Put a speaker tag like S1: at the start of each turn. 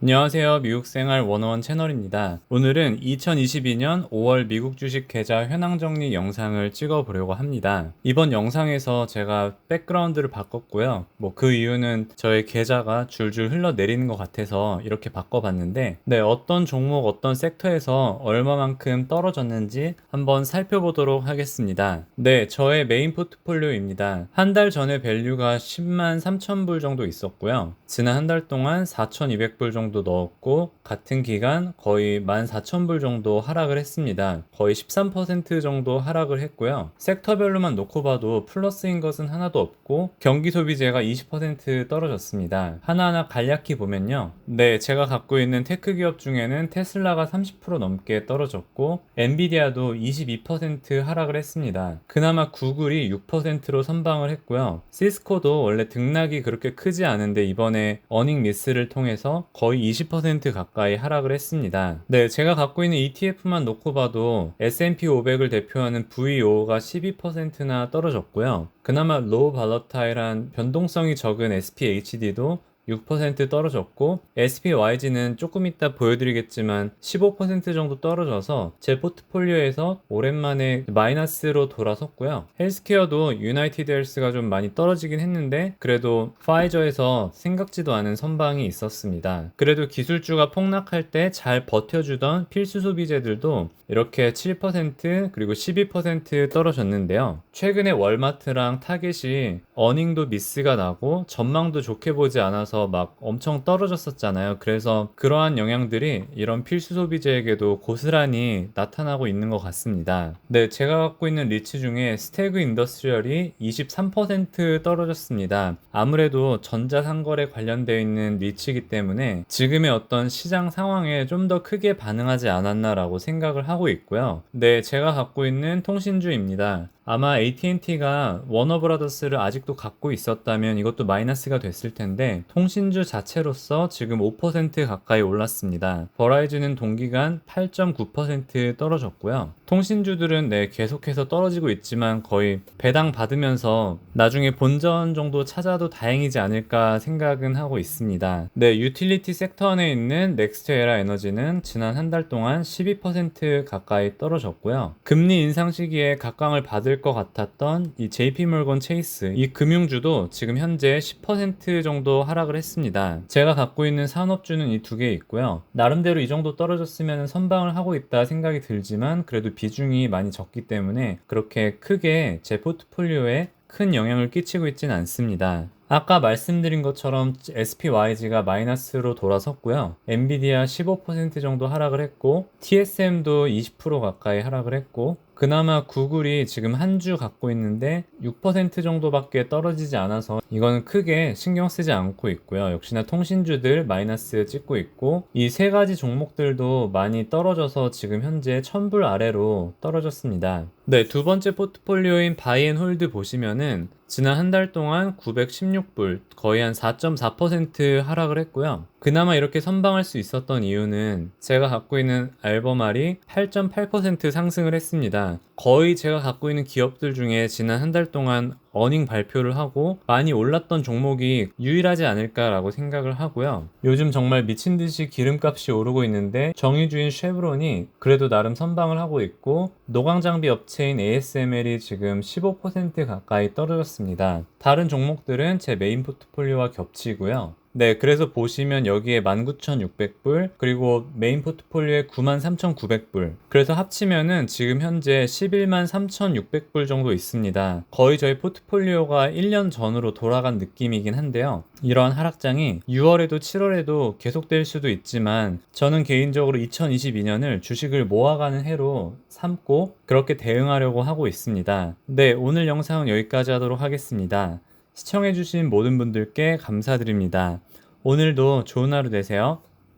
S1: 안녕하세요. 미국생활 101 채널입니다. 오늘은 2022년 5월 미국 주식 계좌 현황 정리 영상을 찍어 보려고 합니다. 이번 영상에서 제가 백그라운드를 바꿨고요. 그 이유는 저의 계좌가 줄줄 흘러내리는 것 같아서 이렇게 바꿔봤는데, 어떤 종목, 어떤 섹터에서 얼마만큼 떨어졌는지 한번 살펴보도록 하겠습니다. 저의 메인 포트폴리오입니다. 한 달 전에 밸류가 10만 3천 불 정도 있었고요. 지난 한 달 동안 4,200불 정도 넣었고, 같은 기간 거의 14,000불 정도 하락을 했습니다. 거의 13% 정도 하락을 했고요. 섹터별로만 놓고 봐도 플러스인 것은 하나도 없고, 경기 소비재가 20% 떨어졌습니다. 하나하나 간략히 보면요. 제가 갖고 있는 테크 기업 중에는 테슬라가 30% 넘게 떨어졌고, 엔비디아도 22% 하락을 했습니다. 그나마 구글이 6%로 선방을 했고요. 시스코도 원래 등락이 그렇게 크지 않은데 이번에 어닝 미스를 통해서 거의 20% 가까이 하락을 했습니다. 제가 갖고 있는 ETF만 놓고 봐도 S&P 500을 대표하는 VO가 12%나 떨어졌고요. 그나마 로우 발러타일한 변동성이 적은 SPHD도 6% 떨어졌고, SPYG는 조금 이따 보여드리겠지만 15% 정도 떨어져서 제 포트폴리오에서 오랜만에 마이너스로 돌아섰고요. 헬스케어도 유나이티드 헬스가 좀 많이 떨어지긴 했는데 그래도 파이저에서 생각지도 않은 선방이 있었습니다. 그래도 기술주가 폭락할 때 잘 버텨주던 필수 소비재들도 이렇게 7% 그리고 12% 떨어졌는데요. 최근에 월마트랑 타겟이 어닝도 미스가 나고 전망도 좋게 보지 않아서 막 엄청 떨어졌었잖아요. 그래서 그러한 영향들이 이런 필수 소비재에게도 고스란히 나타나고 있는 것 같습니다. 제가 갖고 있는 리츠 중에 스태그 인더스트리얼이 23% 떨어졌습니다. 아무래도 전자상거래 관련되어 있는 리츠이기 때문에 지금의 어떤 시장 상황에 좀 더 크게 반응하지 않았나라고 생각을 하고 있고요. 제가 갖고 있는 통신주입니다. 아마 AT&T가 워너브라더스를 아직도 갖고 있었다면 이것도 마이너스가 됐을 텐데 통신주 자체로서 지금 5% 가까이 올랐습니다. 버라이즌은 동기간 8.9% 떨어졌고요. 통신주들은 계속해서 떨어지고 있지만 거의 배당 받으면서 나중에 본전 정도 찾아도 다행이지 않을까 생각은 하고 있습니다. 유틸리티 섹터 안에 있는 넥스트에라 에너지는 지난 한 달 동안 12% 가까이 떨어졌고요. 금리 인상 시기에 각광을 받을 것 같았던 이 JP모건 체이스, 이 금융주도 지금 현재 10% 정도 하락을 했습니다. 제가 갖고 있는 산업주는 이 두 개 있고요. 나름대로 이 정도 떨어졌으면 선방을 하고 있다 생각이 들지만 그래도 비중이 많이 적기 때문에 그렇게 크게 제 포트폴리오에 큰 영향을 끼치고 있진 않습니다. 아까 말씀드린 것처럼 SPYG가 마이너스로 돌아섰고요. 엔비디아 15% 정도 하락을 했고, TSM도 20% 가까이 하락을 했고, 그나마 구글이 지금 한 주 갖고 있는데 6% 정도밖에 떨어지지 않아서 이거는 크게 신경 쓰지 않고 있고요. 역시나 통신주들 마이너스 찍고 있고, 이 세 가지 종목들도 많이 떨어져서 지금 현재 1000불 아래로 떨어졌습니다. 두 번째 포트폴리오인 바이앤홀드 보시면은 지난 한 달 동안 916불, 거의 한 4.4% 하락을 했고요. 그나마 이렇게 선방할 수 있었던 이유는 제가 갖고 있는 알버말이 8.8% 상승을 했습니다. 거의 제가 갖고 있는 기업들 중에 지난 한 달 동안 어닝 발표를 하고 많이 올랐던 종목이 유일하지 않을까라고 생각을 하고요. 요즘 정말 미친 듯이 기름값이 오르고 있는데 정유주인 쉐브론이 그래도 나름 선방을 하고 있고, 노광장비 업체인 ASML이 지금 15% 가까이 떨어졌습니다. 다른 종목들은 제 메인 포트폴리오와 겹치고요. 그래서 보시면 여기에 19,600불, 그리고 메인 포트폴리오에 93,900불. 그래서 합치면은 지금 현재 113,600불 정도 있습니다. 거의 저희 포트폴리오가 1년 전으로 돌아간 느낌이긴 한데요. 이러한 하락장이 6월에도 7월에도 계속될 수도 있지만 저는 개인적으로 2022년을 주식을 모아가는 해로 삼고 그렇게 대응하려고 하고 있습니다. 오늘 영상은 여기까지 하도록 하겠습니다. 시청해주신 모든 분들께 감사드립니다. 오늘도 좋은 하루 되세요.